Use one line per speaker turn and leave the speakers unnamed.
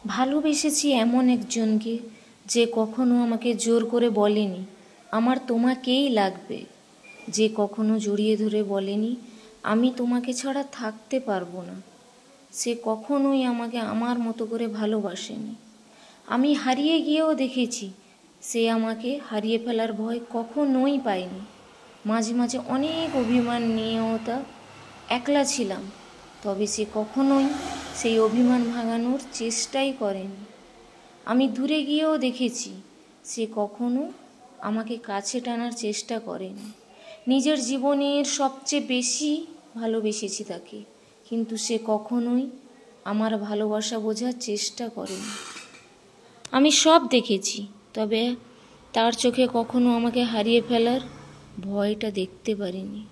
ভালোবেসেছি এমন একজনকে যে কখনো আমাকে জোর করে বলেনি আমার তোমাকেই লাগবে, যে কখনো জড়িয়ে ধরে বলেনি আমি তোমাকে ছাড়া থাকতে পারবো না। সে কখনোই আমাকে আমার মতো করে ভালোবাসেনি। আমি হারিয়ে গিয়েও দেখেছি সে আমাকে হারিয়ে ফেলার ভয় কখনোই পায়নি। মাঝে মাঝে অনেক অভিমান নিয়েও তা একলা ছিলাম, তবে সে কখনোই সেই অভিমান ভাঙানোর চেষ্টাই করেনি। আমি দূরে গিয়েও দেখেছি সে কখনো আমাকে কাছে টানার চেষ্টা করেনি। নিজের জীবনের সবচেয়ে বেশি ভালোবেসেছি তাকে, কিন্তু সে কখনোই আমার ভালোবাসা বোঝার চেষ্টা করেনি। আমি সব দেখেছি, তবে তার চোখে কখনো আমাকে হারিয়ে ফেলার ভয়টা দেখতে পারিনি।